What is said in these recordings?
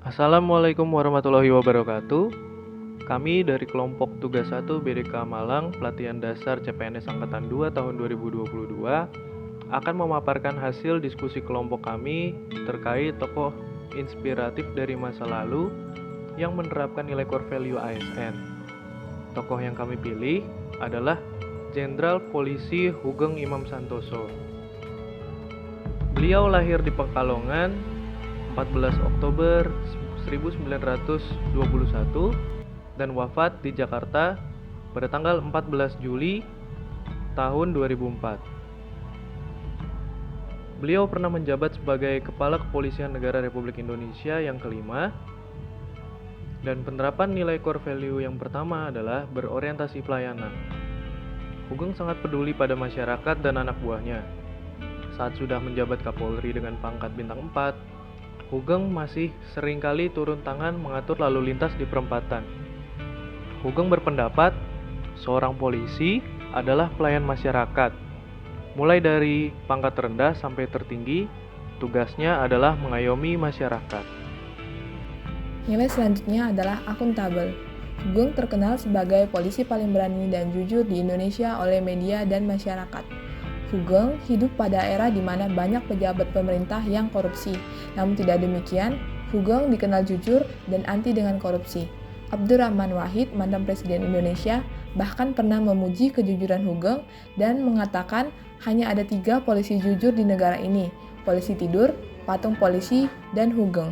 Assalamualaikum warahmatullahi wabarakatuh. Kami dari kelompok tugas 1 BDK Malang Pelatihan Dasar CPNS Angkatan 2 tahun 2022 akan memaparkan hasil diskusi kelompok kami terkait tokoh inspiratif dari masa lalu yang menerapkan nilai core value ASN. Tokoh yang kami pilih adalah Jenderal Polisi Hugeng Imam Santoso. Beliau lahir di Pekalongan 14 Oktober 1921 dan wafat di Jakarta pada tanggal 14 Juli tahun 2004. Beliau pernah menjabat sebagai Kepala Kepolisian Negara Republik Indonesia yang kelima, dan penerapan nilai core value yang pertama adalah berorientasi pelayanan. Hugeng sangat peduli pada masyarakat dan anak buahnya. Saat sudah menjabat Kapolri dengan pangkat bintang 4, Hugeng masih seringkali turun tangan mengatur lalu lintas di perempatan. Hugeng berpendapat, seorang polisi adalah pelayan masyarakat. Mulai dari pangkat rendah sampai tertinggi, tugasnya adalah mengayomi masyarakat. Nilai selanjutnya adalah akuntabel. Hugeng terkenal sebagai polisi paling berani dan jujur di Indonesia oleh media dan masyarakat. Hugeng hidup pada era di mana banyak pejabat pemerintah yang korupsi. Namun tidak demikian, Hugeng dikenal jujur dan anti dengan korupsi. Abdurrahman Wahid, mantan Presiden Indonesia, bahkan pernah memuji kejujuran Hugeng dan mengatakan hanya ada 3 polisi jujur di negara ini, polisi tidur, patung polisi, dan Hugeng.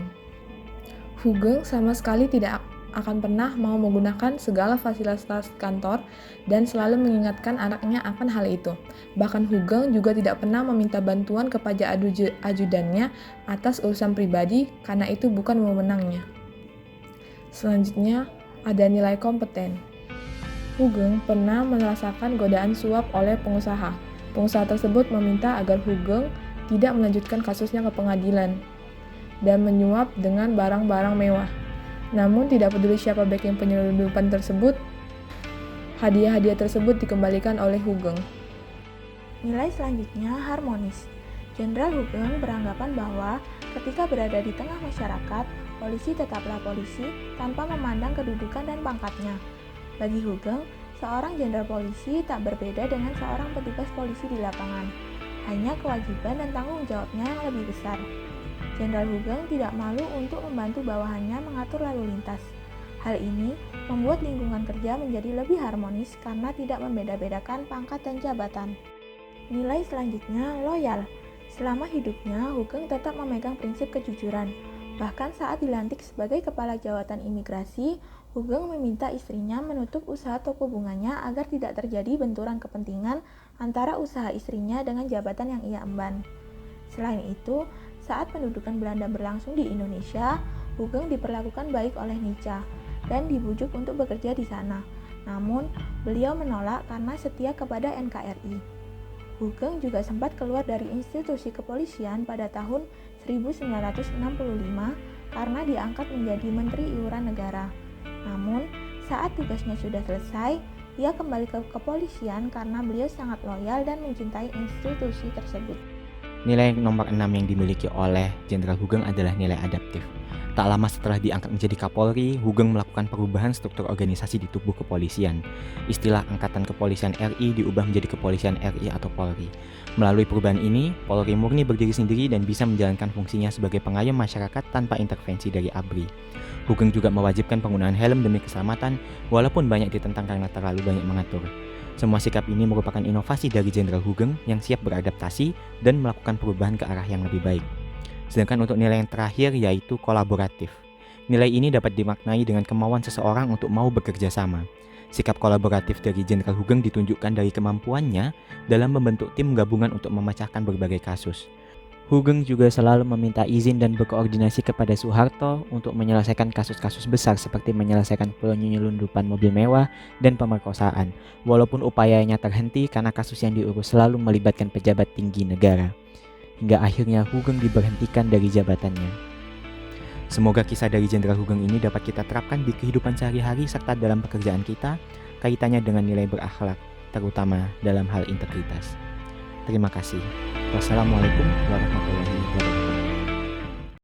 Hugeng sama sekali tidak akan pernah mau menggunakan segala fasilitas kantor dan selalu mengingatkan anaknya akan hal itu. Bahkan Hugeng juga tidak pernah meminta bantuan kepada ajudannya atas urusan pribadi karena itu bukan wewenangnya. Selanjutnya ada nilai kompeten. Hugeng pernah merasakan godaan suap oleh pengusaha. Pengusaha tersebut meminta agar Hugeng tidak melanjutkan kasusnya ke pengadilan dan menyuap dengan barang-barang mewah. Namun tidak peduli siapa backing penyelundupan tersebut, hadiah-hadiah tersebut dikembalikan oleh Hugeng. Nilai selanjutnya harmonis. Jenderal Hugeng beranggapan bahwa ketika berada di tengah masyarakat, polisi tetaplah polisi tanpa memandang kedudukan dan pangkatnya. Bagi Hugeng, seorang jenderal polisi tak berbeda dengan seorang petugas polisi di lapangan. Hanya kewajiban dan tanggung jawabnya yang lebih besar. Jenderal Hugeng tidak malu untuk membantu bawahannya mengatur lalu lintas. Hal ini membuat lingkungan kerja menjadi lebih harmonis karena tidak membeda-bedakan pangkat dan jabatan. Nilai selanjutnya loyal. Selama hidupnya, Hugeng tetap memegang prinsip kejujuran. Bahkan saat dilantik sebagai Kepala Jawatan Imigrasi, Hugeng meminta istrinya menutup usaha toko bunganya agar tidak terjadi benturan kepentingan antara usaha istrinya dengan jabatan yang ia emban. Selain itu, saat pendudukan Belanda berlangsung di Indonesia, Hugeng diperlakukan baik oleh Nica dan dibujuk untuk bekerja di sana. Namun, beliau menolak karena setia kepada NKRI. Hugeng juga sempat keluar dari institusi kepolisian pada tahun 1965 karena diangkat menjadi Menteri Iuran Negara. Namun, saat tugasnya sudah selesai, ia kembali ke kepolisian karena beliau sangat loyal dan mencintai institusi tersebut. Nilai nomor 6 yang dimiliki oleh Jenderal Hugeng adalah nilai adaptif. Tak lama setelah diangkat menjadi Kapolri, Hugeng melakukan perubahan struktur organisasi di tubuh kepolisian. Istilah Angkatan Kepolisian RI diubah menjadi Kepolisian RI atau Polri. Melalui perubahan ini, Polri murni berdiri sendiri dan bisa menjalankan fungsinya sebagai pengayom masyarakat tanpa intervensi dari ABRI. Hugeng juga mewajibkan penggunaan helm demi keselamatan, walaupun banyak ditentang karena terlalu banyak mengatur. Semua sikap ini merupakan inovasi dari Jenderal Hugeng yang siap beradaptasi dan melakukan perubahan ke arah yang lebih baik. Sedangkan untuk nilai yang terakhir yaitu kolaboratif. Nilai ini dapat dimaknai dengan kemauan seseorang untuk mau bekerja sama. Sikap kolaboratif dari Jenderal Hugeng ditunjukkan dari kemampuannya dalam membentuk tim gabungan untuk memecahkan berbagai kasus. Hugeng juga selalu meminta izin dan berkoordinasi kepada Soeharto untuk menyelesaikan kasus-kasus besar seperti menyelesaikan penyelundupan mobil mewah dan pemerkosaan, walaupun upayanya terhenti karena kasus yang diurus selalu melibatkan pejabat tinggi negara. Hingga akhirnya Hugeng diberhentikan dari jabatannya. Semoga kisah dari Jenderal Hugeng ini dapat kita terapkan di kehidupan sehari-hari serta dalam pekerjaan kita, kaitannya dengan nilai berakhlak, terutama dalam hal integritas. Terima kasih. Wassalamualaikum warahmatullahi wabarakatuh.